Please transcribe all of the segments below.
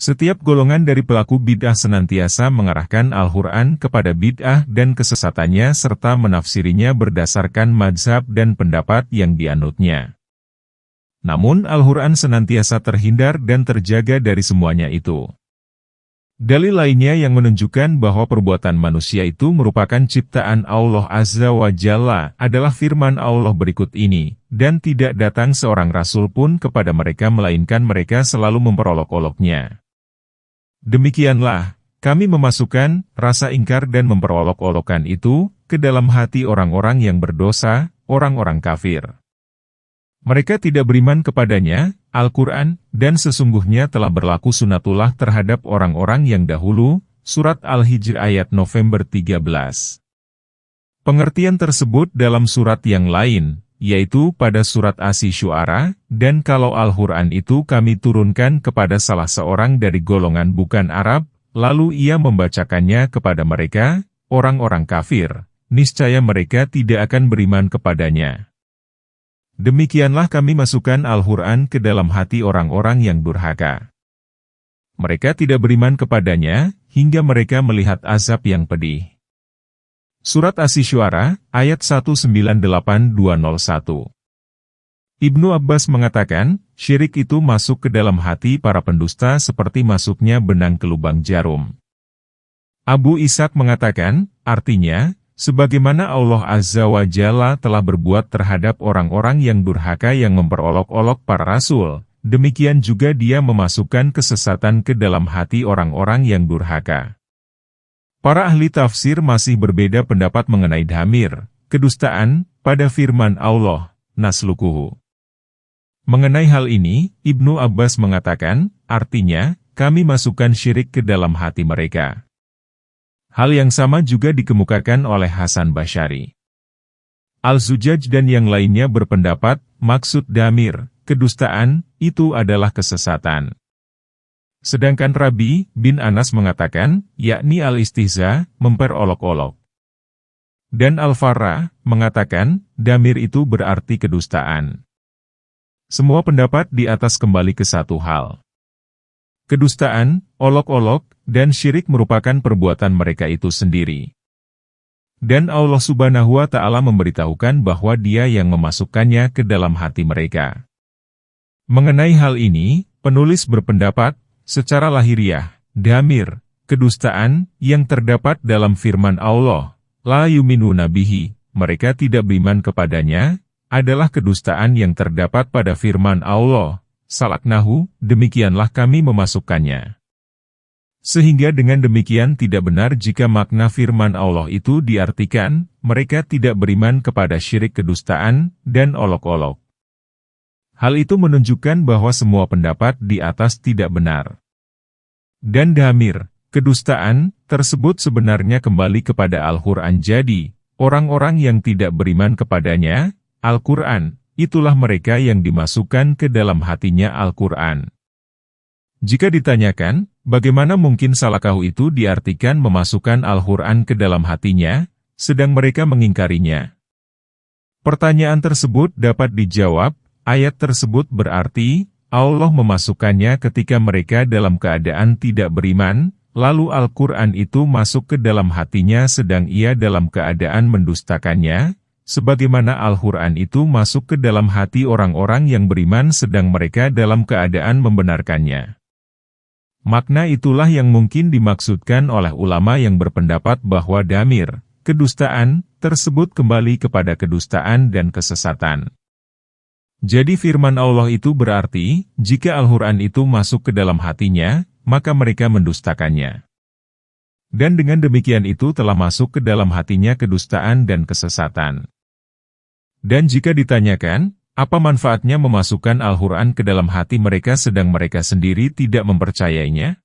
Setiap golongan dari pelaku bid'ah senantiasa mengarahkan Al-Quran kepada bid'ah dan kesesatannya serta menafsirinya berdasarkan mazhab dan pendapat yang dianutnya. Namun Al-Quran senantiasa terhindar dan terjaga dari semuanya itu. Dalil lainnya yang menunjukkan bahwa perbuatan manusia itu merupakan ciptaan Allah Azza wa Jalla adalah firman Allah berikut ini, dan tidak datang seorang rasul pun kepada mereka melainkan mereka selalu memperolok-oloknya. Demikianlah, kami memasukkan rasa ingkar dan memperolok-olokkan itu ke dalam hati orang-orang yang berdosa, orang-orang kafir. Mereka tidak beriman kepadanya, Al-Quran, dan sesungguhnya telah berlaku sunatullah terhadap orang-orang yang dahulu, Surat Al-Hijr ayat November 13. Pengertian tersebut dalam surat yang lain, yaitu pada surat Asy-Syu'ara, dan kalau Al-Quran itu kami turunkan kepada salah seorang dari golongan bukan Arab, lalu ia membacakannya kepada mereka, orang-orang kafir, niscaya mereka tidak akan beriman kepadanya. Demikianlah kami masukkan Al-Quran ke dalam hati orang-orang yang durhaka. Mereka tidak beriman kepadanya, hingga mereka melihat azab yang pedih. Surat Asy-Syu'ara, ayat 198201. Ibnu Abbas mengatakan, syirik itu masuk ke dalam hati para pendusta seperti masuknya benang ke lubang jarum. Abu Ishaq mengatakan, artinya, sebagaimana Allah Azza wa Jalla telah berbuat terhadap orang-orang yang durhaka yang memperolok-olok para rasul, demikian juga dia memasukkan kesesatan ke dalam hati orang-orang yang durhaka. Para ahli tafsir masih berbeda pendapat mengenai dhamir, kedustaan, pada firman Allah, naslukuhu. Mengenai hal ini, Ibnu Abbas mengatakan, artinya, kami masukkan syirik ke dalam hati mereka. Hal yang sama juga dikemukakan oleh Hasan Basyari. Al-Zujaj dan yang lainnya berpendapat, maksud dhamir, kedustaan, itu adalah kesesatan. Sedangkan Rabi bin Anas mengatakan, yakni al-istihza, memperolok-olok. Dan Al-Farra mengatakan, dhamir itu berarti kedustaan. Semua pendapat di atas kembali ke satu hal. Kedustaan, olok-olok, dan syirik merupakan perbuatan mereka itu sendiri. Dan Allah Subhanahu wa Ta'ala memberitahukan bahwa Dia yang memasukkannya ke dalam hati mereka. Mengenai hal ini, penulis berpendapat, secara lahiriah, dhamir, kedustaan, yang terdapat dalam firman Allah, la yu'minuna bihi, mereka tidak beriman kepadanya, adalah kedustaan yang terdapat pada firman Allah, salaknahu, demikianlah kami memasukkannya. Sehingga dengan demikian tidak benar jika makna firman Allah itu diartikan, mereka tidak beriman kepada syirik kedustaan, dan olok-olok. Hal itu menunjukkan bahwa semua pendapat di atas tidak benar. Dan dhamir, kedustaan, tersebut sebenarnya kembali kepada Al-Quran. Jadi, orang-orang yang tidak beriman kepadanya, Al-Quran, itulah mereka yang dimasukkan ke dalam hatinya Al-Quran. Jika ditanyakan, bagaimana mungkin salakahu itu diartikan memasukkan Al-Quran ke dalam hatinya, sedang mereka mengingkarinya? Pertanyaan tersebut dapat dijawab, ayat tersebut berarti, Allah memasukkannya ketika mereka dalam keadaan tidak beriman, lalu Al-Quran itu masuk ke dalam hatinya sedang ia dalam keadaan mendustakannya, sebagaimana Al-Quran itu masuk ke dalam hati orang-orang yang beriman sedang mereka dalam keadaan membenarkannya. Makna itulah yang mungkin dimaksudkan oleh ulama yang berpendapat bahwa dhamir, kedustaan, tersebut kembali kepada kedustaan dan kesesatan. Jadi firman Allah itu berarti, jika Al-Quran itu masuk ke dalam hatinya, maka mereka mendustakannya. Dan dengan demikian itu telah masuk ke dalam hatinya kedustaan dan kesesatan. Dan jika ditanyakan, apa manfaatnya memasukkan Al-Quran ke dalam hati mereka sedang mereka sendiri tidak mempercayainya?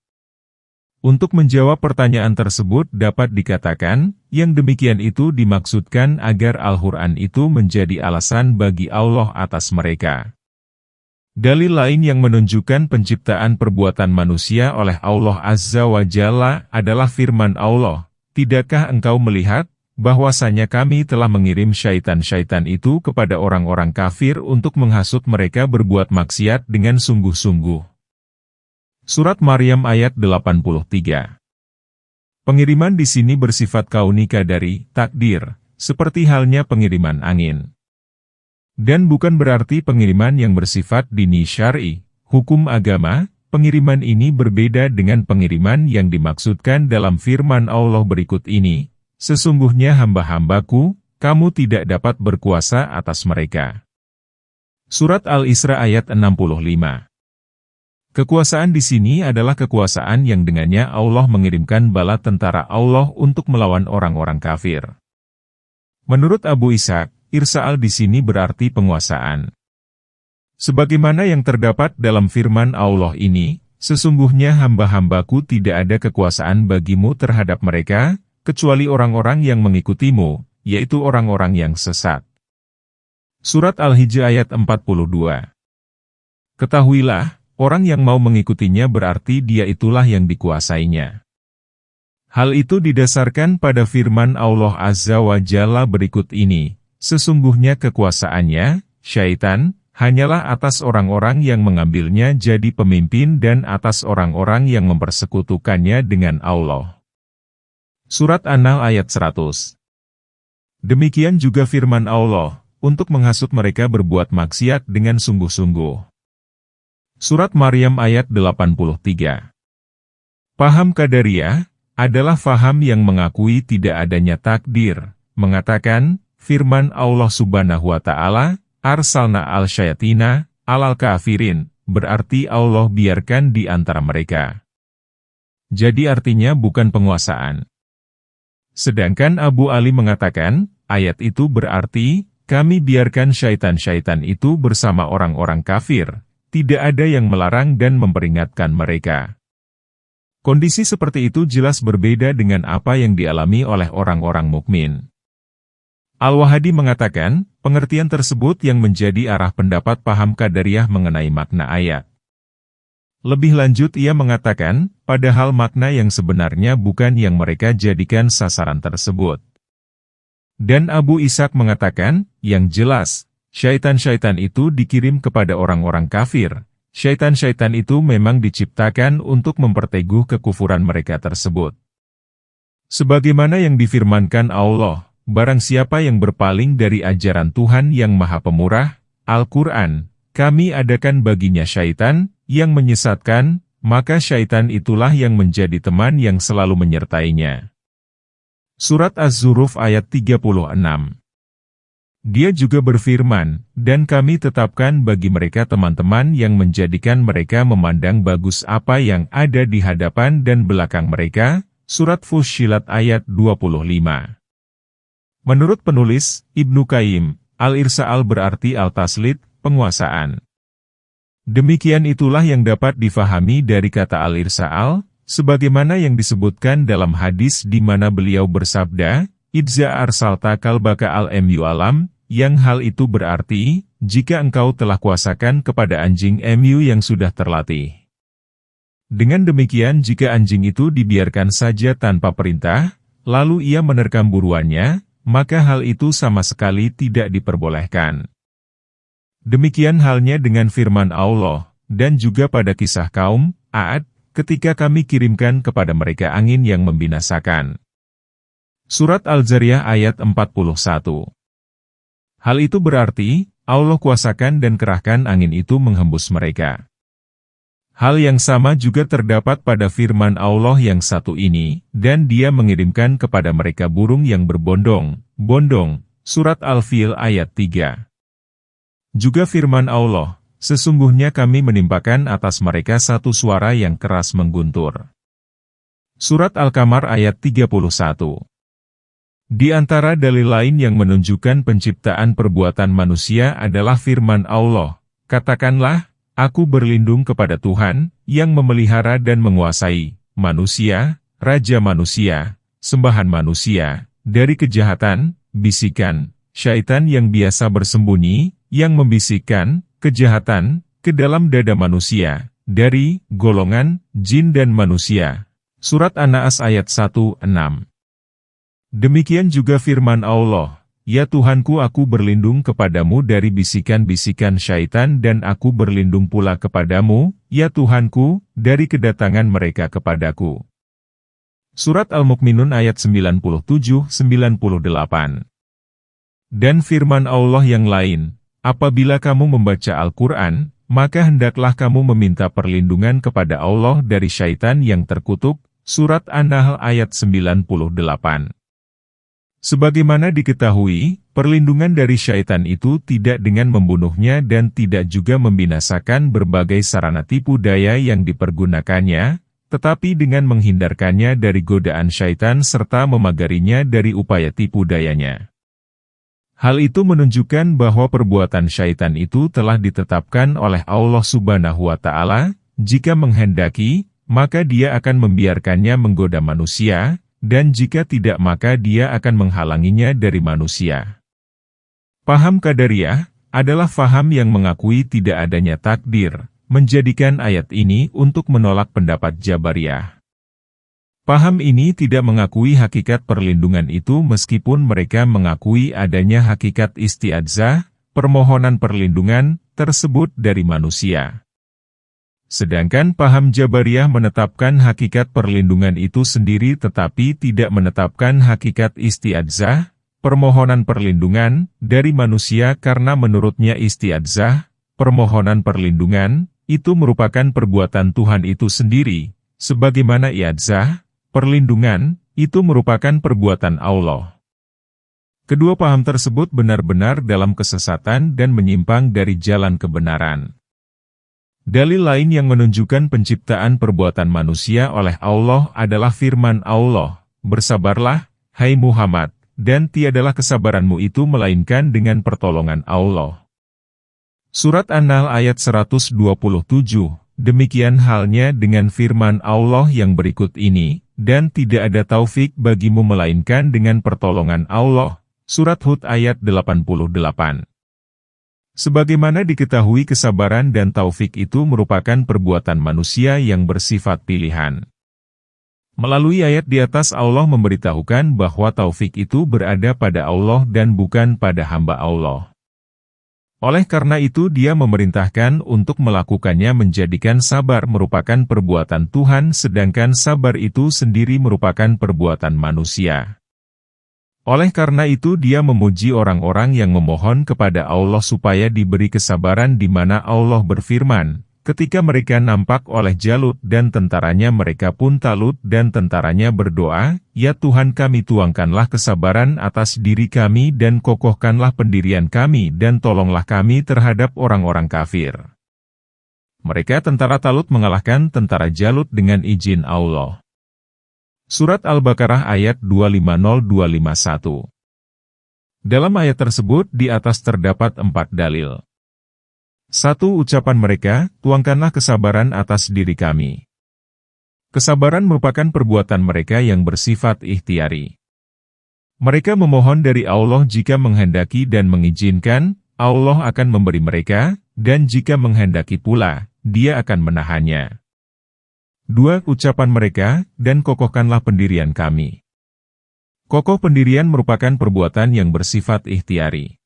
Untuk menjawab pertanyaan tersebut dapat dikatakan, yang demikian itu dimaksudkan agar Al-Quran itu menjadi alasan bagi Allah atas mereka. Dalil lain yang menunjukkan penciptaan perbuatan manusia oleh Allah Azza wa Jalla adalah firman Allah, tidakkah engkau melihat, bahwasanya kami telah mengirim syaitan-syaitan itu kepada orang-orang kafir untuk menghasut mereka berbuat maksiat dengan sungguh-sungguh. Surat Maryam ayat 83. Pengiriman di sini bersifat kaunika dari takdir, seperti halnya pengiriman angin. Dan bukan berarti pengiriman yang bersifat dini syar'i, hukum agama. Pengiriman ini berbeda dengan pengiriman yang dimaksudkan dalam firman Allah berikut ini. Sesungguhnya hamba-hambaku, kamu tidak dapat berkuasa atas mereka. Surat Al-Isra ayat 65. Kekuasaan di sini adalah kekuasaan yang dengannya Allah mengirimkan bala tentara Allah untuk melawan orang-orang kafir. Menurut Abu Ishaq, irsa'al di sini berarti penguasaan. Sebagaimana yang terdapat dalam firman Allah ini, sesungguhnya hamba-hambaku tidak ada kekuasaan bagimu terhadap mereka, kecuali orang-orang yang mengikutimu, yaitu orang-orang yang sesat. Surat Al-Hijr ayat 42. Ketahuilah, orang yang mau mengikutinya berarti dia itulah yang dikuasainya. Hal itu didasarkan pada firman Allah Azza wa Jalla berikut ini, sesungguhnya kekuasaannya, syaitan, hanyalah atas orang-orang yang mengambilnya jadi pemimpin dan atas orang-orang yang mempersekutukannya dengan Allah. Surat An-Nahl ayat 100. Demikian juga firman Allah, untuk menghasut mereka berbuat maksiat dengan sungguh-sungguh. Surat Maryam ayat 83. Paham Qadariyah adalah faham yang mengakui tidak adanya takdir, mengatakan, firman Allah Subhanahu wa Ta'ala, Arsalna al-syayatina, alal-kafirin, berarti Allah biarkan di antara mereka. Jadi artinya bukan penguasaan. Sedangkan Abu Ali mengatakan, ayat itu berarti, kami biarkan syaitan-syaitan itu bersama orang-orang kafir, tidak ada yang melarang dan memperingatkan mereka. Kondisi seperti itu jelas berbeda dengan apa yang dialami oleh orang-orang mukmin. Al-Wahhadi mengatakan, pengertian tersebut yang menjadi arah pendapat paham Qadariyah mengenai makna ayat. Lebih lanjut ia mengatakan, padahal makna yang sebenarnya bukan yang mereka jadikan sasaran tersebut. Dan Abu Ishaq mengatakan, yang jelas, syaitan-syaitan itu dikirim kepada orang-orang kafir. Syaitan-syaitan itu memang diciptakan untuk memperteguh kekufuran mereka tersebut. Sebagaimana yang difirmankan Allah, barang siapa yang berpaling dari ajaran Tuhan yang Maha Pemurah, Al-Quran, kami adakan baginya syaitan, yang menyesatkan, maka syaitan itulah yang menjadi teman yang selalu menyertainya. Surat Az-Zuruf ayat 36. Dia juga berfirman, dan kami tetapkan bagi mereka teman-teman yang menjadikan mereka memandang bagus apa yang ada di hadapan dan belakang mereka, Surat Fussilat ayat 25. Menurut penulis, Ibnu Qayyim, al-irsa'al berarti al-taslit, penguasaan. Demikian itulah yang dapat difahami dari kata al-irsa'al, sebagaimana yang disebutkan dalam hadis di mana beliau bersabda, Idza arsalta kalbaka al-mu alam, yang hal itu berarti, jika engkau telah kuasakan kepada anjing mu yang sudah terlatih. Dengan demikian jika anjing itu dibiarkan saja tanpa perintah, lalu ia menerkam buruannya, maka hal itu sama sekali tidak diperbolehkan. Demikian halnya dengan firman Allah, dan juga pada kisah kaum Ad, ketika kami kirimkan kepada mereka angin yang membinasakan. Surat Al-Zariyah ayat 41. Hal itu berarti, Allah kuasakan dan kerahkan angin itu menghembus mereka. Hal yang sama juga terdapat pada firman Allah yang satu ini, dan Dia mengirimkan kepada mereka burung yang berbondong-bondong, Surat Al-Fil ayat 3. Juga firman Allah, sesungguhnya kami menimpakan atas mereka satu suara yang keras mengguntur. Surat Al-Qamar ayat 31. Di antara dalil lain yang menunjukkan penciptaan perbuatan manusia adalah firman Allah, katakanlah, aku berlindung kepada Tuhan, yang memelihara dan menguasai manusia, raja manusia, sembahan manusia, dari kejahatan, bisikan, syaitan yang biasa bersembunyi, yang membisikkan, kejahatan, ke dalam dada manusia, dari golongan, jin dan manusia. Surat An-Naas ayat 1-6. Demikian juga firman Allah, "Ya Tuhanku, aku berlindung kepadamu dari bisikan-bisikan syaitan dan aku berlindung pula kepadamu, ya Tuhanku, dari kedatangan mereka kepadaku." Surat Al-Mukminun ayat 97-98. Dan firman Allah yang lain, "Apabila kamu membaca Al-Quran, maka hendaklah kamu meminta perlindungan kepada Allah dari syaitan yang terkutuk." Surat An-Nahl ayat 98. Sebagaimana diketahui, perlindungan dari syaitan itu tidak dengan membunuhnya dan tidak juga membinasakan berbagai sarana tipu daya yang dipergunakannya, tetapi dengan menghindarkannya dari godaan syaitan serta memagarinya dari upaya tipu dayanya. Hal itu menunjukkan bahwa perbuatan syaitan itu telah ditetapkan oleh Allah Subhanahu wa Ta'ala. Jika menghendaki, maka dia akan membiarkannya menggoda manusia, dan jika tidak maka dia akan menghalanginya dari manusia. Paham Qadariyah adalah faham yang mengakui tidak adanya takdir, menjadikan ayat ini untuk menolak pendapat Jabariyah. Paham ini tidak mengakui hakikat perlindungan itu meskipun mereka mengakui adanya hakikat isti'adzah, permohonan perlindungan, tersebut dari manusia. Sedangkan paham Jabariyah menetapkan hakikat perlindungan itu sendiri tetapi tidak menetapkan hakikat isti'adzah, permohonan perlindungan, dari manusia karena menurutnya isti'adzah, permohonan perlindungan, itu merupakan perbuatan Tuhan itu sendiri, sebagaimana i'adzah, perlindungan, itu merupakan perbuatan Allah. Kedua paham tersebut benar-benar dalam kesesatan dan menyimpang dari jalan kebenaran. Dalil lain yang menunjukkan penciptaan perbuatan manusia oleh Allah adalah firman Allah, "Bersabarlah, hai Muhammad, dan tiadalah kesabaranmu itu melainkan dengan pertolongan Allah." Surat An-Nahl ayat 127, demikian halnya dengan firman Allah yang berikut ini, "Dan tidak ada taufik bagimu melainkan dengan pertolongan Allah." Surat Hud ayat 88. Sebagaimana diketahui kesabaran dan taufik itu merupakan perbuatan manusia yang bersifat pilihan. Melalui ayat di atas Allah memberitahukan bahwa taufik itu berada pada Allah dan bukan pada hamba Allah. Oleh karena itu dia memerintahkan untuk melakukannya menjadikan sabar merupakan perbuatan Tuhan sedangkan sabar itu sendiri merupakan perbuatan manusia. Oleh karena itu dia memuji orang-orang yang memohon kepada Allah supaya diberi kesabaran di mana Allah berfirman, ketika mereka nampak oleh Jalut dan tentaranya mereka pun Talut dan tentaranya berdoa, "Ya Tuhan kami tuangkanlah kesabaran atas diri kami dan kokohkanlah pendirian kami dan tolonglah kami terhadap orang-orang kafir." Mereka tentara Talut mengalahkan tentara Jalut dengan izin Allah. Surat Al-Baqarah ayat 250251. Dalam ayat tersebut di atas terdapat 4 dalil. 1. Ucapan mereka, "Tuangkanlah kesabaran atas diri kami." Kesabaran merupakan perbuatan mereka yang bersifat ikhtiari. Mereka memohon dari Allah jika menghendaki dan mengizinkan, Allah akan memberi mereka, dan jika menghendaki pula, Dia akan menahannya. 2. Ucapan mereka, "Dan kokohkanlah pendirian kami." Kokoh pendirian merupakan perbuatan yang bersifat ikhtiari.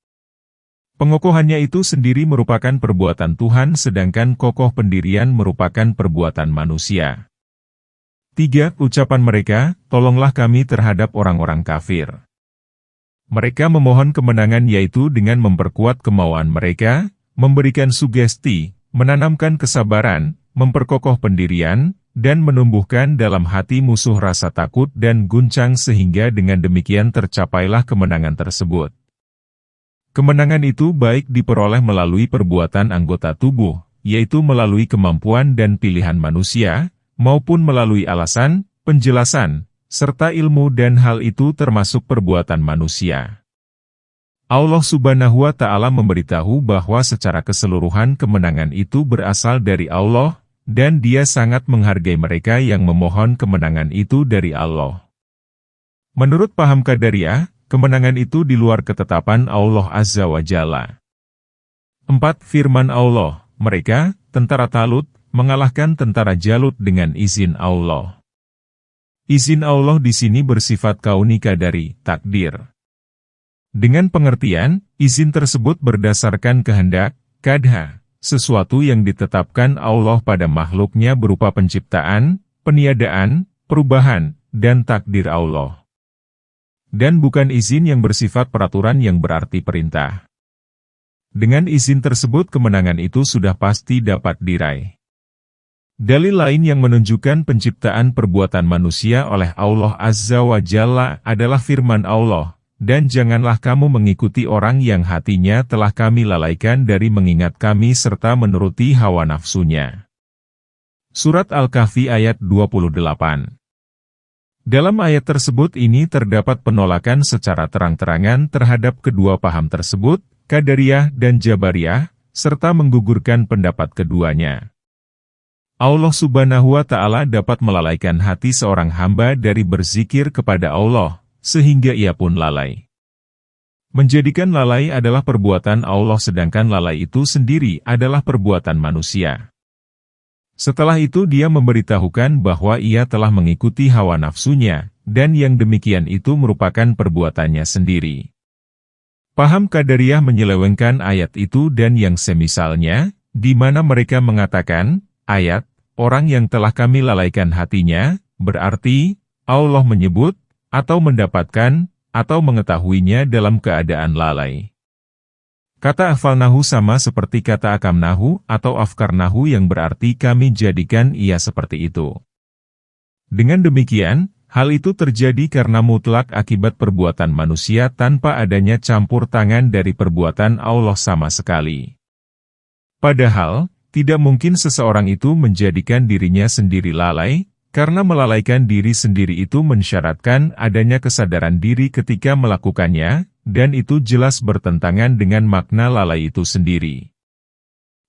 Pengokohannya itu sendiri merupakan perbuatan Tuhan sedangkan kokoh pendirian merupakan perbuatan manusia. 3. Ucapan mereka, "Tolonglah kami terhadap orang-orang kafir." Mereka memohon kemenangan yaitu dengan memperkuat kemauan mereka, memberikan sugesti, menanamkan kesabaran, memperkokoh pendirian, dan menumbuhkan dalam hati musuh rasa takut dan guncang sehingga dengan demikian tercapailah kemenangan tersebut. Kemenangan itu baik diperoleh melalui perbuatan anggota tubuh, yaitu melalui kemampuan dan pilihan manusia, maupun melalui alasan, penjelasan, serta ilmu dan hal itu termasuk perbuatan manusia. Allah Subhanahu wa Ta'ala memberitahu bahwa secara keseluruhan kemenangan itu berasal dari Allah, dan Dia sangat menghargai mereka yang memohon kemenangan itu dari Allah. Menurut paham Qadariyah, kemenangan itu di luar ketetapan Allah Azza wa Jalla. 4. Firman Allah, mereka, tentara Talut, mengalahkan tentara Jalut dengan izin Allah. Izin Allah di sini bersifat kauni qadari, takdir. Dengan pengertian, izin tersebut berdasarkan kehendak, qadha, sesuatu yang ditetapkan Allah pada makhluknya berupa penciptaan, peniadaan, perubahan, dan takdir Allah. Dan bukan izin yang bersifat peraturan yang berarti perintah. Dengan izin tersebut kemenangan itu sudah pasti dapat diraih. Dalil lain yang menunjukkan penciptaan perbuatan manusia oleh Allah Azza wa Jalla adalah firman Allah, dan janganlah kamu mengikuti orang yang hatinya telah kami lalaikan dari mengingat kami serta menuruti hawa nafsunya. Surat Al-Kahfi ayat 28. Dalam ayat tersebut ini terdapat penolakan secara terang-terangan terhadap kedua paham tersebut, Qadariyah dan Jabariyah, serta menggugurkan pendapat keduanya. Allah Subhanahu wa Ta'ala dapat melalaikan hati seorang hamba dari berzikir kepada Allah, sehingga ia pun lalai. Menjadikan lalai adalah perbuatan Allah sedangkan lalai itu sendiri adalah perbuatan manusia. Setelah itu dia memberitahukan bahwa ia telah mengikuti hawa nafsunya, dan yang demikian itu merupakan perbuatannya sendiri. Paham Qadariyah menyelewengkan ayat itu dan yang semisalnya, di mana mereka mengatakan, ayat, orang yang telah kami lalaikan hatinya, berarti, Allah menyebut, atau mendapatkan, atau mengetahuinya dalam keadaan lalai. Kata afalnahu sama seperti kata akamnahu atau afkarnahu yang berarti kami jadikan ia seperti itu. Dengan demikian, hal itu terjadi karena mutlak akibat perbuatan manusia tanpa adanya campur tangan dari perbuatan Allah sama sekali. Padahal, tidak mungkin seseorang itu menjadikan dirinya sendiri lalai, karena melalaikan diri sendiri itu mensyaratkan adanya kesadaran diri ketika melakukannya, dan itu jelas bertentangan dengan makna lalai itu sendiri.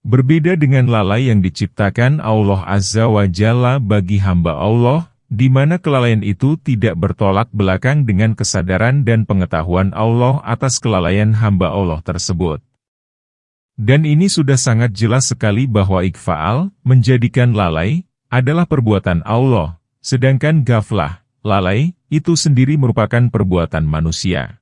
Berbeda dengan lalai yang diciptakan Allah Azza wa Jalla bagi hamba Allah, di mana kelalaian itu tidak bertolak belakang dengan kesadaran dan pengetahuan Allah atas kelalaian hamba Allah tersebut. Dan ini sudah sangat jelas sekali bahwa ikfa'al, menjadikan lalai, adalah perbuatan Allah, sedangkan ghaflah, lalai, itu sendiri merupakan perbuatan manusia.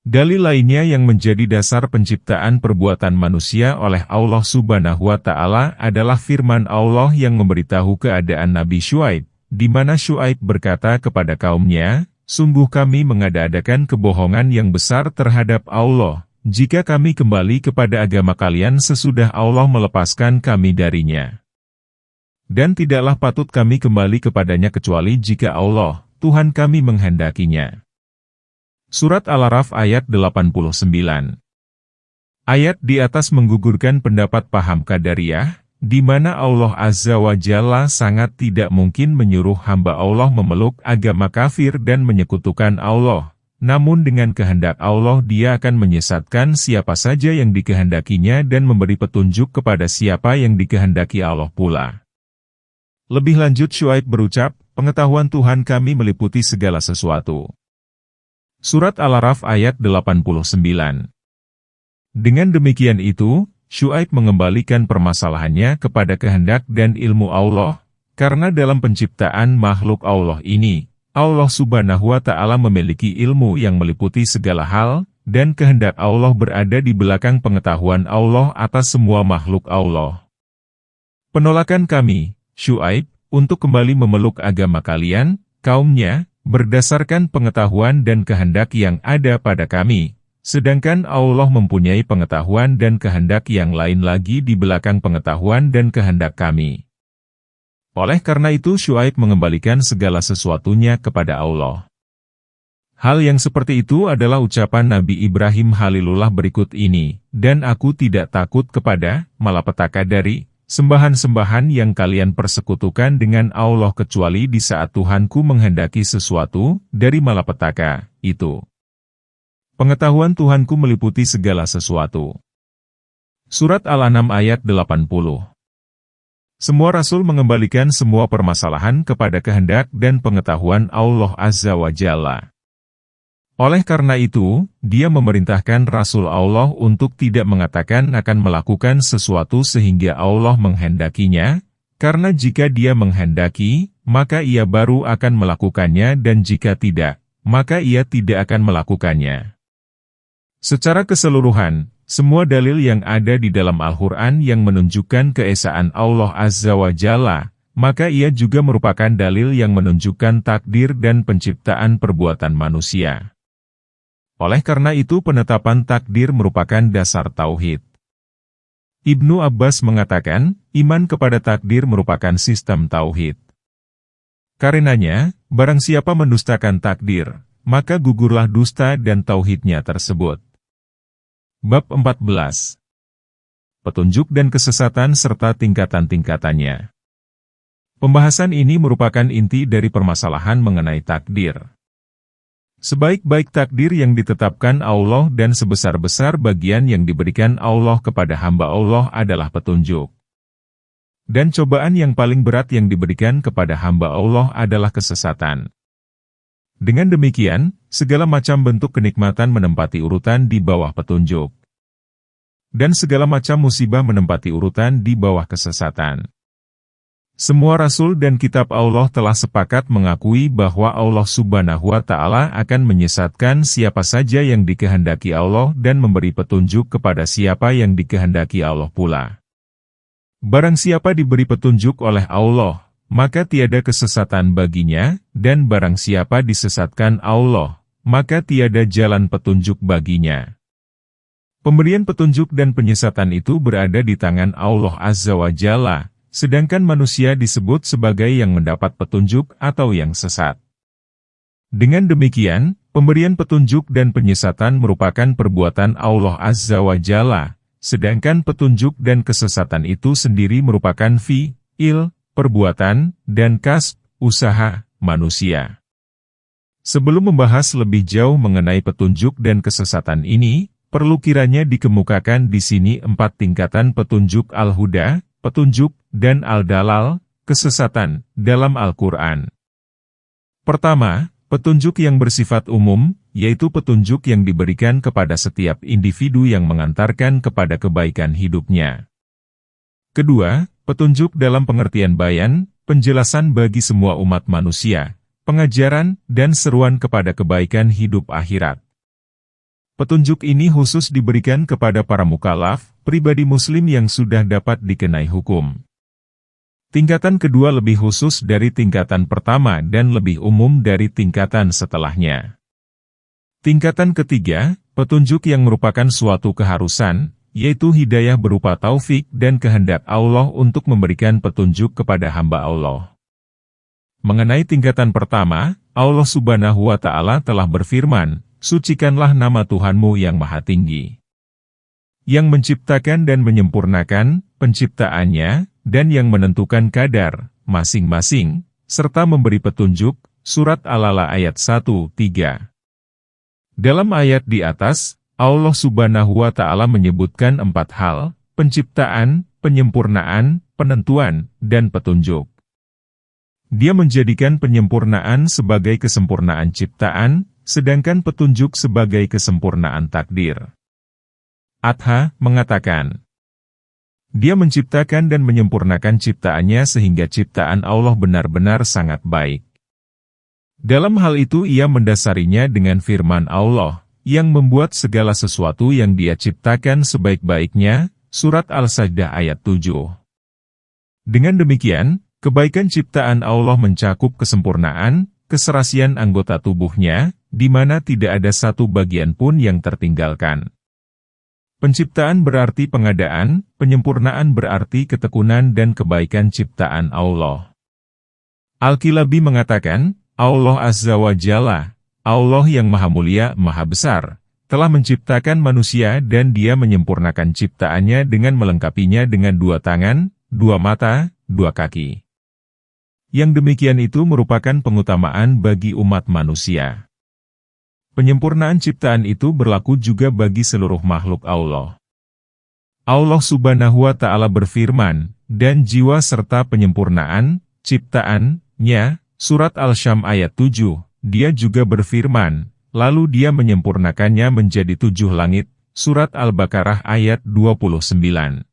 Dalil lainnya yang menjadi dasar penciptaan perbuatan manusia oleh Allah Subhanahu wa Ta'ala adalah firman Allah yang memberitahu keadaan Nabi Syuaib, di mana Syuaib berkata kepada kaumnya, sungguh kami mengada-adakan kebohongan yang besar terhadap Allah, jika kami kembali kepada agama kalian sesudah Allah melepaskan kami darinya. Dan tidaklah patut kami kembali kepadanya kecuali jika Allah, Tuhan kami menghendakinya. Surat Al-Araf ayat 89. Ayat di atas menggugurkan pendapat paham Qadariyah, di mana Allah Azza wa Jalla sangat tidak mungkin menyuruh hamba Allah memeluk agama kafir dan menyekutukan Allah, namun dengan kehendak Allah dia akan menyesatkan siapa saja yang dikehendakinya dan memberi petunjuk kepada siapa yang dikehendaki Allah pula. Lebih lanjut Syuaib berucap, pengetahuan Tuhan kami meliputi segala sesuatu. Surat Al-Araf ayat 89. Dengan demikian itu, Syuaib mengembalikan permasalahannya kepada kehendak dan ilmu Allah, karena dalam penciptaan makhluk Allah ini, Allah Subhanahu wa Ta'ala memiliki ilmu yang meliputi segala hal, dan kehendak Allah berada di belakang pengetahuan Allah atas semua makhluk Allah. Penolakan kami, Syuaib, untuk kembali memeluk agama kalian, kaumnya, berdasarkan pengetahuan dan kehendak yang ada pada kami, sedangkan Allah mempunyai pengetahuan dan kehendak yang lain lagi di belakang pengetahuan dan kehendak kami. Oleh karena itu Syuaib mengembalikan segala sesuatunya kepada Allah. Hal yang seperti itu adalah ucapan Nabi Ibrahim Khalilullah berikut ini, dan aku tidak takut kepada malapetaka dari sembahan-sembahan yang kalian persekutukan dengan Allah kecuali di saat Tuhanku menghendaki sesuatu dari malapetaka itu. Pengetahuan Tuhanku meliputi segala sesuatu. Surat Al-An'am ayat 80. Semua Rasul mengembalikan semua permasalahan kepada kehendak dan pengetahuan Allah Azza wa Jalla. Oleh karena itu, dia memerintahkan Rasul Allah untuk tidak mengatakan akan melakukan sesuatu sehingga Allah menghendakinya, karena jika dia menghendaki, maka ia baru akan melakukannya dan jika tidak, maka ia tidak akan melakukannya. Secara keseluruhan, semua dalil yang ada di dalam Al-Quran yang menunjukkan keesaan Allah Azza wa Jalla, maka ia juga merupakan dalil yang menunjukkan takdir dan penciptaan perbuatan manusia. Oleh karena itu penetapan takdir merupakan dasar tauhid. Ibnu Abbas mengatakan, iman kepada takdir merupakan sistem tauhid. Karenanya, barang siapa mendustakan takdir, maka gugurlah dusta dan tauhidnya tersebut. Bab 14. Petunjuk dan kesesatan serta tingkatan-tingkatannya. Pembahasan ini merupakan inti dari permasalahan mengenai takdir. Sebaik-baik takdir yang ditetapkan Allah dan sebesar-besar bagian yang diberikan Allah kepada hamba Allah adalah petunjuk. Dan cobaan yang paling berat yang diberikan kepada hamba Allah adalah kesesatan. Dengan demikian, segala macam bentuk kenikmatan menempati urutan di bawah petunjuk. Dan segala macam musibah menempati urutan di bawah kesesatan. Semua rasul dan kitab Allah telah sepakat mengakui bahwa Allah Subhanahu wa Ta'ala akan menyesatkan siapa saja yang dikehendaki Allah dan memberi petunjuk kepada siapa yang dikehendaki Allah pula. Barang siapa diberi petunjuk oleh Allah, maka tiada kesesatan baginya, dan barang siapa disesatkan Allah, maka tiada jalan petunjuk baginya. Pemberian petunjuk dan penyesatan itu berada di tangan Allah Azza wa Jalla, sedangkan manusia disebut sebagai yang mendapat petunjuk atau yang sesat. Dengan demikian, pemberian petunjuk dan penyesatan merupakan perbuatan Allah Azza wa Jalla, sedangkan petunjuk dan kesesatan itu sendiri merupakan fi'il, perbuatan, dan kasb, usaha, manusia. Sebelum membahas lebih jauh mengenai petunjuk dan kesesatan ini, perlu kiranya dikemukakan di sini 4 tingkatan petunjuk al-huda, petunjuk, dan al-dalal, kesesatan, dalam Al-Quran. Pertama, petunjuk yang bersifat umum, yaitu petunjuk yang diberikan kepada setiap individu yang mengantarkan kepada kebaikan hidupnya. Kedua, petunjuk dalam pengertian bayan, penjelasan bagi semua umat manusia, pengajaran, dan seruan kepada kebaikan hidup akhirat. Petunjuk ini khusus diberikan kepada para mukallaf, pribadi muslim yang sudah dapat dikenai hukum. Tingkatan kedua lebih khusus dari tingkatan pertama dan lebih umum dari tingkatan setelahnya. Tingkatan ketiga, petunjuk yang merupakan suatu keharusan, yaitu hidayah berupa taufik dan kehendak Allah untuk memberikan petunjuk kepada hamba Allah. Mengenai tingkatan pertama, Allah Subhanahu wa Ta'ala telah berfirman, "Sucikanlah nama Tuhanmu yang Maha Tinggi, yang menciptakan dan menyempurnakan penciptaannya, dan yang menentukan kadar masing-masing, serta memberi petunjuk." Surat Al-A'la ayat 1-3. Dalam ayat di atas, Allah Subhanahu wa Ta'ala menyebutkan 4 hal: penciptaan, penyempurnaan, penentuan, dan petunjuk. Dia menjadikan penyempurnaan sebagai kesempurnaan ciptaan, sedangkan petunjuk sebagai kesempurnaan takdir. Atha mengatakan, Dia menciptakan dan menyempurnakan ciptaannya sehingga ciptaan Allah benar-benar sangat baik. Dalam hal itu ia mendasarinya dengan firman Allah, yang membuat segala sesuatu yang dia ciptakan sebaik-baiknya, surat Al-Sajdah ayat 7. Dengan demikian, kebaikan ciptaan Allah mencakup kesempurnaan, keserasian anggota tubuhnya, di mana tidak ada satu bagian pun yang tertinggalkan. Penciptaan berarti pengadaan, penyempurnaan berarti ketekunan dan kebaikan ciptaan Allah. Al-Kilabi mengatakan, Allah Azza wa Jalla, Allah yang Maha Mulia, Maha Besar, telah menciptakan manusia dan Dia menyempurnakan ciptaannya dengan melengkapinya dengan 2 tangan, 2 mata, 2 kaki. Yang demikian itu merupakan pengutamaan bagi umat manusia. Penyempurnaan ciptaan itu berlaku juga bagi seluruh makhluk Allah. Allah Subhanahu wa Ta'ala berfirman, dan jiwa serta penyempurnaan ciptaan-Nya, surat Al-Syam ayat 7, Dia juga berfirman, lalu Dia menyempurnakannya menjadi 7 langit, surat Al-Baqarah ayat 29.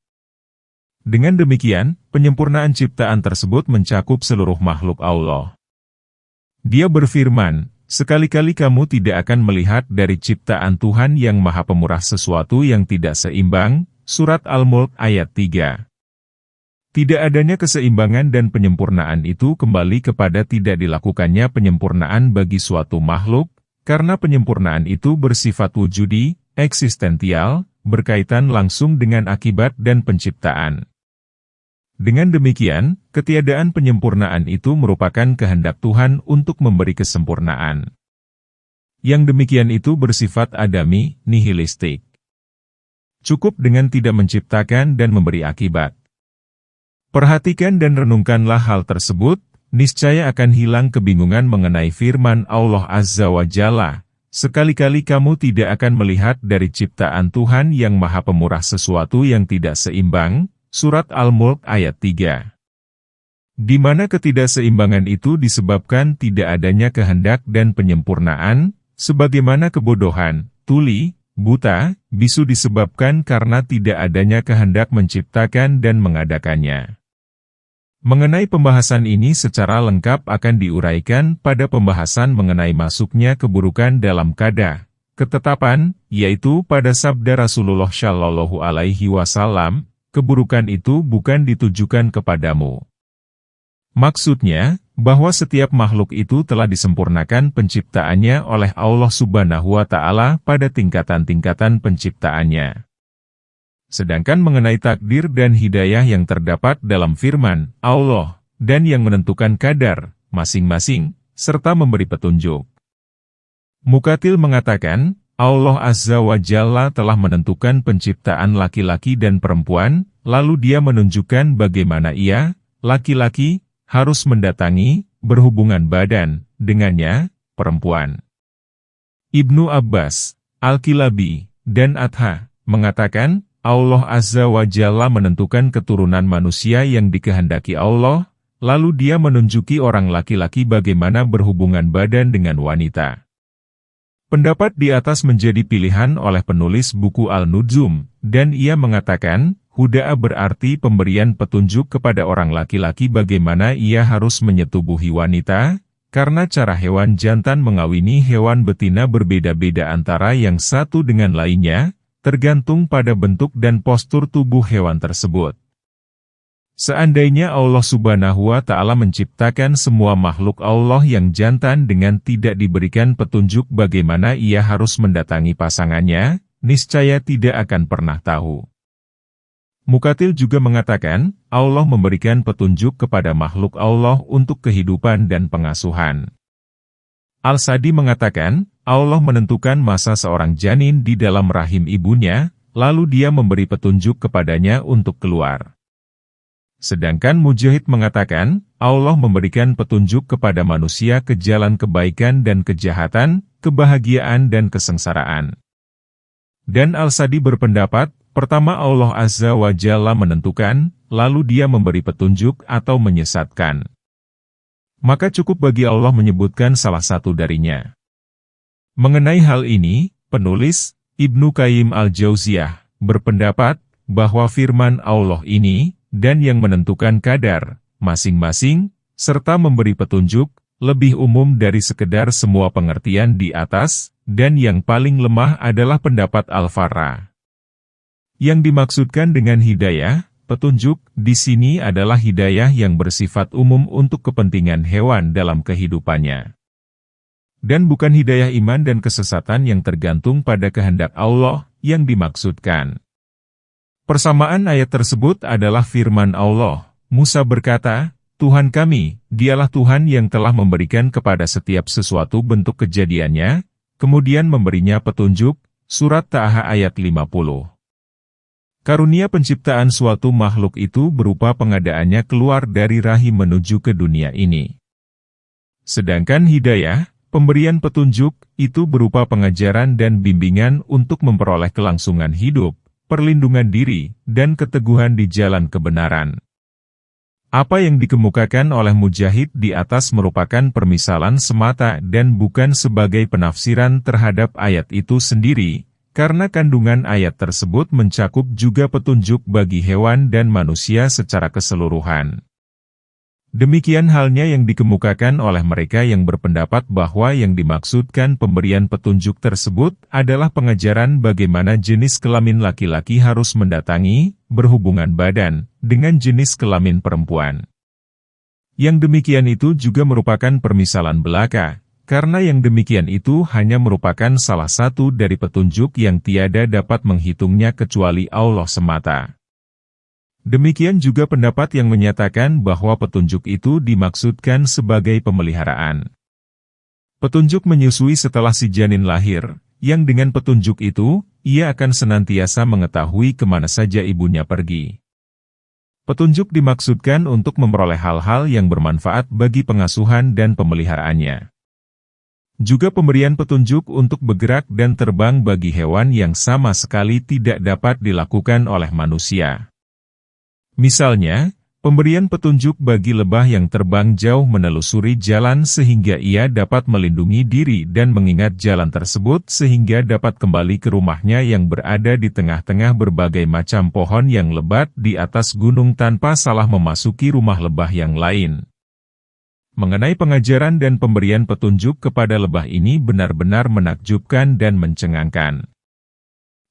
Dengan demikian, penyempurnaan ciptaan tersebut mencakup seluruh makhluk Allah. Dia berfirman, sekali-kali kamu tidak akan melihat dari ciptaan Tuhan yang Maha Pemurah sesuatu yang tidak seimbang. Surat Al-Mulk ayat 3. Tidak adanya keseimbangan dan penyempurnaan itu kembali kepada tidak dilakukannya penyempurnaan bagi suatu makhluk, karena penyempurnaan itu bersifat wujudi, eksistensial, berkaitan langsung dengan akibat dan penciptaan. Dengan demikian, ketiadaan penyempurnaan itu merupakan kehendak Tuhan untuk memberi kesempurnaan. Yang demikian itu bersifat adami, nihilistik. Cukup dengan tidak menciptakan dan memberi akibat. Perhatikan dan renungkanlah hal tersebut, niscaya akan hilang kebingungan mengenai firman Allah Azza wa Jalla. Sekali-kali kamu tidak akan melihat dari ciptaan Tuhan yang Maha Pemurah sesuatu yang tidak seimbang. Surat Al-Mulk ayat 3. Di mana ketidakseimbangan itu disebabkan tidak adanya kehendak dan penyempurnaan, sebagaimana kebodohan, tuli, buta, bisu disebabkan karena tidak adanya kehendak menciptakan dan mengadakannya. Mengenai pembahasan ini secara lengkap akan diuraikan pada pembahasan mengenai masuknya keburukan dalam qada, ketetapan, yaitu pada sabda Rasulullah Shallallahu Alaihi Wasallam, keburukan itu bukan ditujukan kepadamu. Maksudnya, bahwa setiap makhluk itu telah disempurnakan penciptaannya oleh Allah Subhanahu wa Ta'ala pada tingkatan-tingkatan penciptaannya. Sedangkan mengenai takdir dan hidayah yang terdapat dalam firman Allah, dan yang menentukan kadar, masing-masing, serta memberi petunjuk. Muqatil mengatakan, Allah Azza wa Jalla telah menentukan penciptaan laki-laki dan perempuan, lalu Dia menunjukkan bagaimana ia, laki-laki, harus mendatangi, berhubungan badan, dengannya, perempuan. Ibnu Abbas, Al-Kilabi, dan Atha, mengatakan, Allah Azza wa Jalla menentukan keturunan manusia yang dikehendaki Allah, lalu Dia menunjuki orang laki-laki bagaimana berhubungan badan dengan wanita. Pendapat di atas menjadi pilihan oleh penulis buku Al-Nujum, dan ia mengatakan, huda'a berarti pemberian petunjuk kepada orang laki-laki bagaimana ia harus menyetubuhi wanita, karena cara hewan jantan mengawini hewan betina berbeda-beda antara yang satu dengan lainnya, tergantung pada bentuk dan postur tubuh hewan tersebut. Seandainya Allah Subhanahu wa Ta'ala menciptakan semua makhluk Allah yang jantan dengan tidak diberikan petunjuk bagaimana ia harus mendatangi pasangannya, niscaya tidak akan pernah tahu. Muqatil juga mengatakan, Allah memberikan petunjuk kepada makhluk Allah untuk kehidupan dan pengasuhan. Al-Sadi mengatakan, Allah menentukan masa seorang janin di dalam rahim ibunya, lalu Dia memberi petunjuk kepadanya untuk keluar. Sedangkan Mujahid mengatakan, Allah memberikan petunjuk kepada manusia ke jalan kebaikan dan kejahatan, kebahagiaan dan kesengsaraan. Dan Al-Sadi berpendapat, pertama Allah Azza wa Jalla menentukan, lalu Dia memberi petunjuk atau menyesatkan. Maka cukup bagi Allah menyebutkan salah satu darinya. Mengenai hal ini, penulis, Ibnu Qayyim al-Jauziyah, berpendapat, bahwa firman Allah ini, dan yang menentukan kadar, masing-masing, serta memberi petunjuk, lebih umum dari sekedar semua pengertian di atas, dan yang paling lemah adalah pendapat Al-Farra. Yang dimaksudkan dengan hidayah, petunjuk, di sini adalah hidayah yang bersifat umum untuk kepentingan hewan dalam kehidupannya. Dan bukan hidayah iman dan kesesatan yang tergantung pada kehendak Allah, yang dimaksudkan. Persamaan ayat tersebut adalah firman Allah. Musa berkata, Tuhan kami, Dialah Tuhan yang telah memberikan kepada setiap sesuatu bentuk kejadiannya, kemudian memberinya petunjuk. Surat Taha ayat 50. Karunia penciptaan suatu makhluk itu berupa pengadaannya keluar dari rahim menuju ke dunia ini. Sedangkan hidayah, pemberian petunjuk, itu berupa pengajaran dan bimbingan untuk memperoleh kelangsungan hidup, perlindungan diri, dan keteguhan di jalan kebenaran. Apa yang dikemukakan oleh Mujahid di atas merupakan permisalan semata dan bukan sebagai penafsiran terhadap ayat itu sendiri, karena kandungan ayat tersebut mencakup juga petunjuk bagi hewan dan manusia secara keseluruhan. Demikian halnya yang dikemukakan oleh mereka yang berpendapat bahwa yang dimaksudkan pemberian petunjuk tersebut adalah pengajaran bagaimana jenis kelamin laki-laki harus mendatangi, berhubungan badan, dengan jenis kelamin perempuan. Yang demikian itu juga merupakan permisalan belaka, karena yang demikian itu hanya merupakan salah satu dari petunjuk yang tiada dapat menghitungnya kecuali Allah semata. Demikian juga pendapat yang menyatakan bahwa petunjuk itu dimaksudkan sebagai pemeliharaan. Petunjuk menyusui setelah si janin lahir, yang dengan petunjuk itu, ia akan senantiasa mengetahui kemana saja ibunya pergi. Petunjuk dimaksudkan untuk memperoleh hal-hal yang bermanfaat bagi pengasuhan dan pemeliharaannya. Juga pemberian petunjuk untuk bergerak dan terbang bagi hewan yang sama sekali tidak dapat dilakukan oleh manusia. Misalnya, pemberian petunjuk bagi lebah yang terbang jauh menelusuri jalan sehingga ia dapat melindungi diri dan mengingat jalan tersebut sehingga dapat kembali ke rumahnya yang berada di tengah-tengah berbagai macam pohon yang lebat di atas gunung tanpa salah memasuki rumah lebah yang lain. Mengenai pengajaran dan pemberian petunjuk kepada lebah ini benar-benar menakjubkan dan mencengangkan.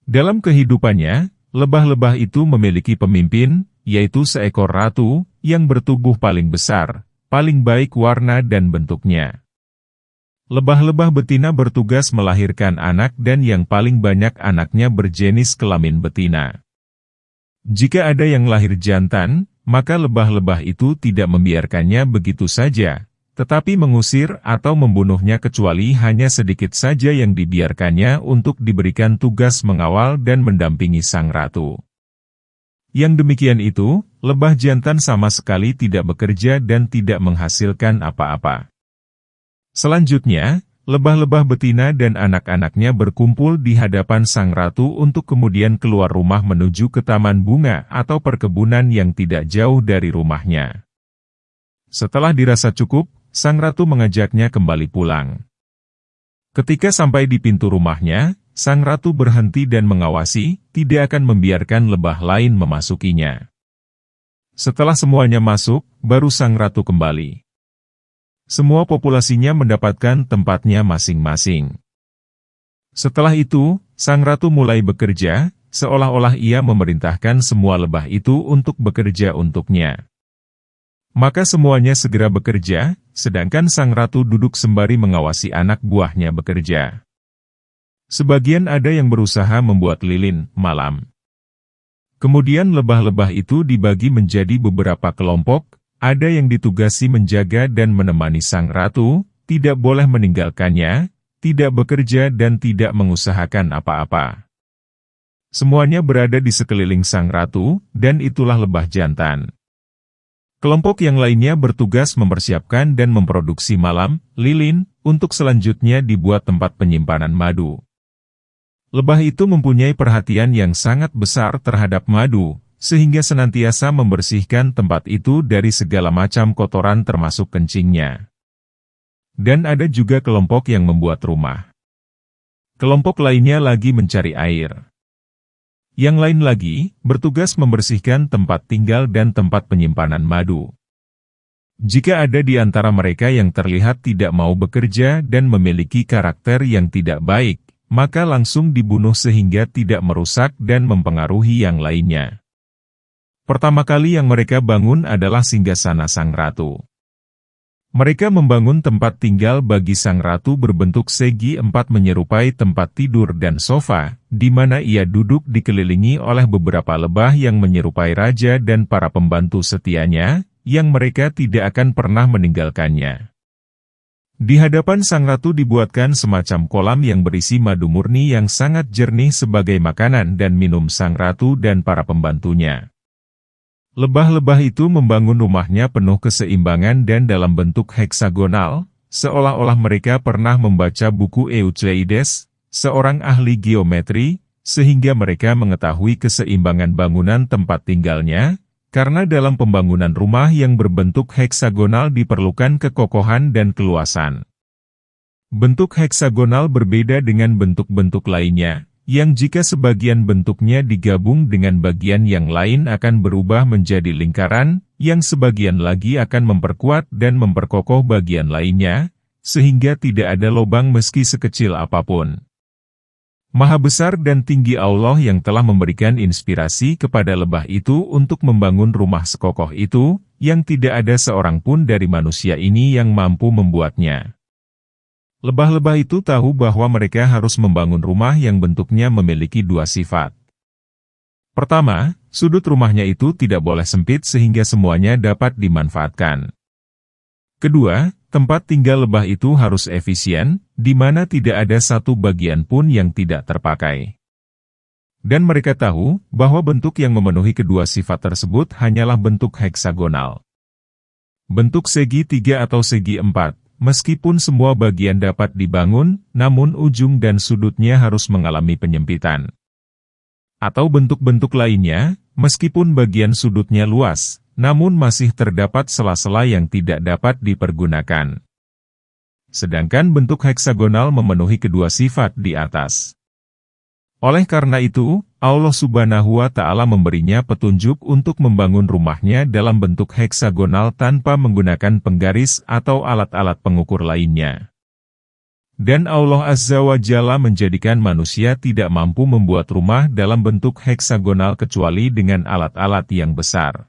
Dalam kehidupannya, lebah-lebah itu memiliki pemimpin, yaitu seekor ratu, yang bertubuh paling besar, paling baik warna dan bentuknya. Lebah-lebah betina bertugas melahirkan anak dan yang paling banyak anaknya berjenis kelamin betina. Jika ada yang lahir jantan, maka lebah-lebah itu tidak membiarkannya begitu saja, tetapi mengusir atau membunuhnya kecuali hanya sedikit saja yang dibiarkannya untuk diberikan tugas mengawal dan mendampingi sang ratu. Yang demikian itu, lebah jantan sama sekali tidak bekerja dan tidak menghasilkan apa-apa. Selanjutnya, lebah-lebah betina dan anak-anaknya berkumpul di hadapan sang ratu untuk kemudian keluar rumah menuju ke taman bunga atau perkebunan yang tidak jauh dari rumahnya. Setelah dirasa cukup, sang ratu mengajaknya kembali pulang. Ketika sampai di pintu rumahnya, sang ratu berhenti dan mengawasi, tidak akan membiarkan lebah lain memasukinya. Setelah semuanya masuk, baru sang ratu kembali. Semua populasinya mendapatkan tempatnya masing-masing. Setelah itu, sang ratu mulai bekerja, seolah-olah ia memerintahkan semua lebah itu untuk bekerja untuknya. Maka semuanya segera bekerja, sedangkan sang ratu duduk sembari mengawasi anak buahnya bekerja. Sebagian ada yang berusaha membuat lilin malam. Kemudian lebah-lebah itu dibagi menjadi beberapa kelompok, ada yang ditugasi menjaga dan menemani sang ratu, tidak boleh meninggalkannya, tidak bekerja dan tidak mengusahakan apa-apa. Semuanya berada di sekeliling sang ratu, dan itulah lebah jantan. Kelompok yang lainnya bertugas mempersiapkan dan memproduksi malam, lilin, untuk selanjutnya dibuat tempat penyimpanan madu. Lebah itu mempunyai perhatian yang sangat besar terhadap madu, sehingga senantiasa membersihkan tempat itu dari segala macam kotoran termasuk kencingnya. Dan ada juga kelompok yang membuat rumah. Kelompok lainnya lagi mencari air. Yang lain lagi, bertugas membersihkan tempat tinggal dan tempat penyimpanan madu. Jika ada di antara mereka yang terlihat tidak mau bekerja dan memiliki karakter yang tidak baik, maka langsung dibunuh sehingga tidak merusak dan mempengaruhi yang lainnya. Pertama kali yang mereka bangun adalah singgasana sang ratu. Mereka membangun tempat tinggal bagi sang ratu berbentuk segi empat menyerupai tempat tidur dan sofa, di mana ia duduk dikelilingi oleh beberapa lebah yang menyerupai raja dan para pembantu setianya, yang mereka tidak akan pernah meninggalkannya. Di hadapan sang ratu dibuatkan semacam kolam yang berisi madu murni yang sangat jernih sebagai makanan dan minum sang ratu dan para pembantunya. Lebah-lebah itu membangun rumahnya penuh keseimbangan dan dalam bentuk heksagonal, seolah-olah mereka pernah membaca buku Euclides, seorang ahli geometri, sehingga mereka mengetahui keseimbangan bangunan tempat tinggalnya, karena dalam pembangunan rumah yang berbentuk heksagonal diperlukan kekokohan dan keluasan. Bentuk heksagonal berbeda dengan bentuk-bentuk lainnya, yang jika sebagian bentuknya digabung dengan bagian yang lain akan berubah menjadi lingkaran, yang sebagian lagi akan memperkuat dan memperkokoh bagian lainnya, sehingga tidak ada lubang meski sekecil apapun. Maha besar dan tinggi Allah yang telah memberikan inspirasi kepada lebah itu untuk membangun rumah sekokoh itu, yang tidak ada seorang pun dari manusia ini yang mampu membuatnya. Lebah-lebah itu tahu bahwa mereka harus membangun rumah yang bentuknya memiliki dua sifat. Pertama, sudut rumahnya itu tidak boleh sempit sehingga semuanya dapat dimanfaatkan. Kedua, tempat tinggal lebah itu harus efisien, di mana tidak ada satu bagian pun yang tidak terpakai. Dan mereka tahu bahwa bentuk yang memenuhi kedua sifat tersebut hanyalah bentuk heksagonal. Bentuk segi 3 atau segi 4. Meskipun semua bagian dapat dibangun, namun ujung dan sudutnya harus mengalami penyempitan. Atau bentuk-bentuk lainnya, meskipun bagian sudutnya luas, namun masih terdapat sela-sela yang tidak dapat dipergunakan. Sedangkan bentuk heksagonal memenuhi kedua sifat di atas. Oleh karena itu, Allah Subhanahu wa Ta'ala memberinya petunjuk untuk membangun rumahnya dalam bentuk heksagonal tanpa menggunakan penggaris atau alat-alat pengukur lainnya. Dan Allah Azza wa Jalla menjadikan manusia tidak mampu membuat rumah dalam bentuk heksagonal kecuali dengan alat-alat yang besar.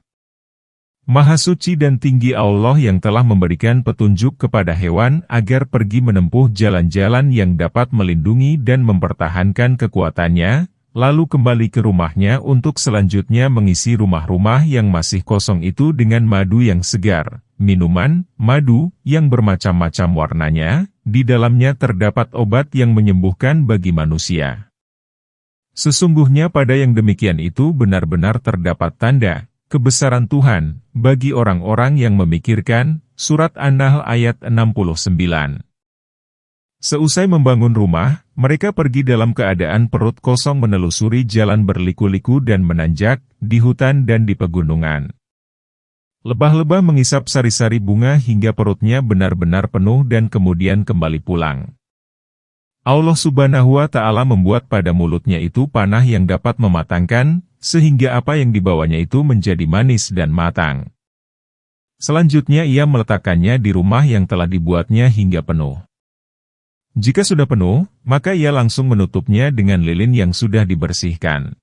Maha suci dan tinggi Allah yang telah memberikan petunjuk kepada hewan agar pergi menempuh jalan-jalan yang dapat melindungi dan mempertahankan kekuatannya, lalu kembali ke rumahnya untuk selanjutnya mengisi rumah-rumah yang masih kosong itu dengan madu yang segar, minuman, madu, yang bermacam-macam warnanya, di dalamnya terdapat obat yang menyembuhkan bagi manusia. Sesungguhnya pada yang demikian itu benar-benar terdapat tanda kebesaran Tuhan, bagi orang-orang yang memikirkan. Surat An-Nahl ayat 69. Seusai membangun rumah, mereka pergi dalam keadaan perut kosong menelusuri jalan berliku-liku dan menanjak, di hutan dan di pegunungan. Lebah-lebah mengisap sari-sari bunga hingga perutnya benar-benar penuh dan kemudian kembali pulang. Allah Subhanahu wa Ta'ala membuat pada mulutnya itu panah yang dapat mematangkan, sehingga apa yang dibawanya itu menjadi manis dan matang. Selanjutnya ia meletakkannya di rumah yang telah dibuatnya hingga penuh. Jika sudah penuh, maka ia langsung menutupnya dengan lilin yang sudah dibersihkan.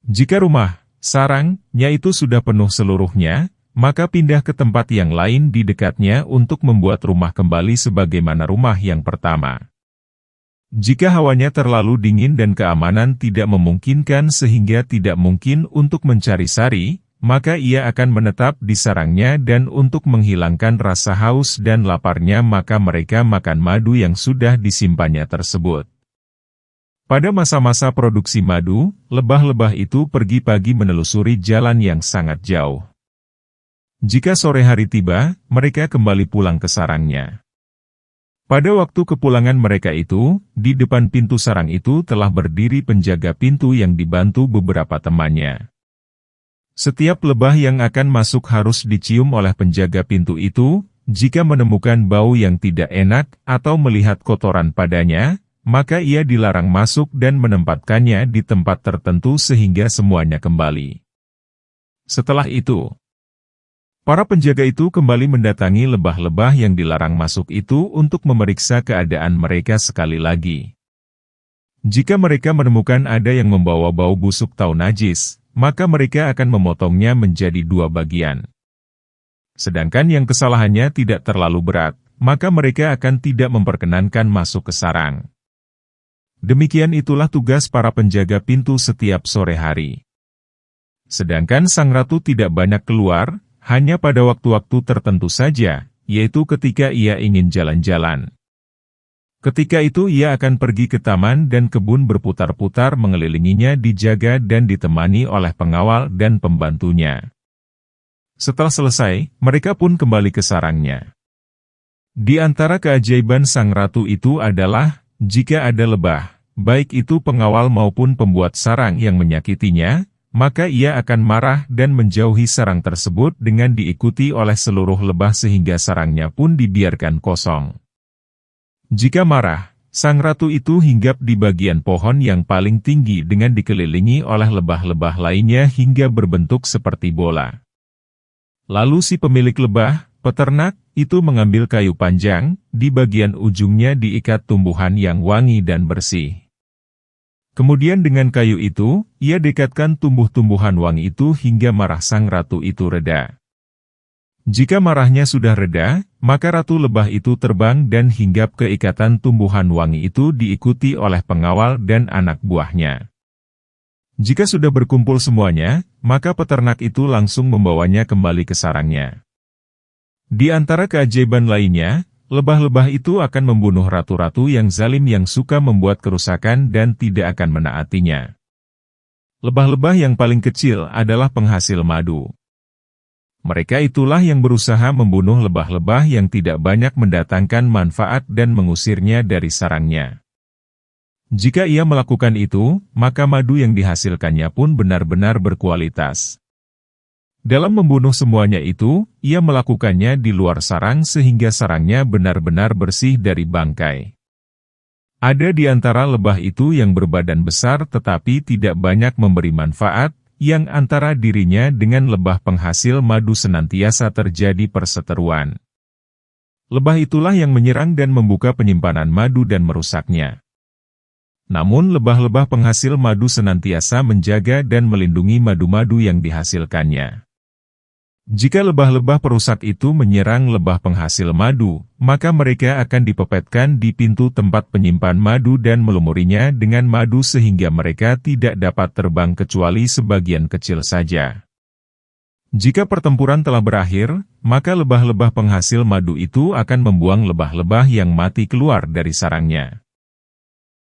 Jika rumah, sarangnya itu sudah penuh seluruhnya, maka pindah ke tempat yang lain di dekatnya untuk membuat rumah kembali sebagaimana rumah yang pertama. Jika hawanya terlalu dingin dan keamanan tidak memungkinkan sehingga tidak mungkin untuk mencari sari, maka ia akan menetap di sarangnya dan untuk menghilangkan rasa haus dan laparnya maka mereka makan madu yang sudah disimpannya tersebut. Pada masa-masa produksi madu, lebah-lebah itu pergi pagi menelusuri jalan yang sangat jauh. Jika sore hari tiba, mereka kembali pulang ke sarangnya. Pada waktu kepulangan mereka itu, di depan pintu sarang itu telah berdiri penjaga pintu yang dibantu beberapa temannya. Setiap lebah yang akan masuk harus dicium oleh penjaga pintu itu, jika menemukan bau yang tidak enak atau melihat kotoran padanya, maka ia dilarang masuk dan menempatkannya di tempat tertentu sehingga semuanya kembali. Setelah itu, para penjaga itu kembali mendatangi lebah-lebah yang dilarang masuk itu untuk memeriksa keadaan mereka sekali lagi. Jika mereka menemukan ada yang membawa bau busuk atau najis, maka mereka akan memotongnya menjadi dua bagian. Sedangkan yang kesalahannya tidak terlalu berat, maka mereka akan tidak memperkenankan masuk ke sarang. Demikian itulah tugas para penjaga pintu setiap sore hari. Sedangkan sang ratu tidak banyak keluar, hanya pada waktu-waktu tertentu saja, yaitu ketika ia ingin jalan-jalan. Ketika itu ia akan pergi ke taman dan kebun berputar-putar mengelilinginya dijaga dan ditemani oleh pengawal dan pembantunya. Setelah selesai, mereka pun kembali ke sarangnya. Di antara keajaiban sang ratu itu adalah, jika ada lebah, baik itu pengawal maupun pembuat sarang yang menyakitinya, maka ia akan marah dan menjauhi sarang tersebut dengan diikuti oleh seluruh lebah sehingga sarangnya pun dibiarkan kosong. Jika marah, sang ratu itu hinggap di bagian pohon yang paling tinggi dengan dikelilingi oleh lebah-lebah lainnya hingga berbentuk seperti bola. Lalu si pemilik lebah, peternak, itu mengambil kayu panjang, di bagian ujungnya diikat tumbuhan yang wangi dan bersih. Kemudian dengan kayu itu, ia dekatkan tumbuh-tumbuhan wangi itu hingga marah sang ratu itu reda. Jika marahnya sudah reda, maka ratu lebah itu terbang dan hinggap ke ikatan tumbuhan wangi itu diikuti oleh pengawal dan anak buahnya. Jika sudah berkumpul semuanya, maka peternak itu langsung membawanya kembali ke sarangnya. Di antara keajaiban lainnya, lebah-lebah itu akan membunuh ratu-ratu yang zalim yang suka membuat kerusakan dan tidak akan menaatinya. Lebah-lebah yang paling kecil adalah penghasil madu. Mereka itulah yang berusaha membunuh lebah-lebah yang tidak banyak mendatangkan manfaat dan mengusirnya dari sarangnya. Jika ia melakukan itu, maka madu yang dihasilkannya pun benar-benar berkualitas. Dalam membunuh semuanya itu, ia melakukannya di luar sarang sehingga sarangnya benar-benar bersih dari bangkai. Ada di antara lebah itu yang berbadan besar tetapi tidak banyak memberi manfaat, yang antara dirinya dengan lebah penghasil madu senantiasa terjadi perseteruan. Lebah itulah yang menyerang dan membuka penyimpanan madu dan merusaknya. Namun lebah-lebah penghasil madu senantiasa menjaga dan melindungi madu-madu yang dihasilkannya. Jika lebah-lebah perusak itu menyerang lebah penghasil madu, maka mereka akan dipepetkan di pintu tempat penyimpan madu dan melumurinya dengan madu sehingga mereka tidak dapat terbang kecuali sebagian kecil saja. Jika pertempuran telah berakhir, maka lebah-lebah penghasil madu itu akan membuang lebah-lebah yang mati keluar dari sarangnya.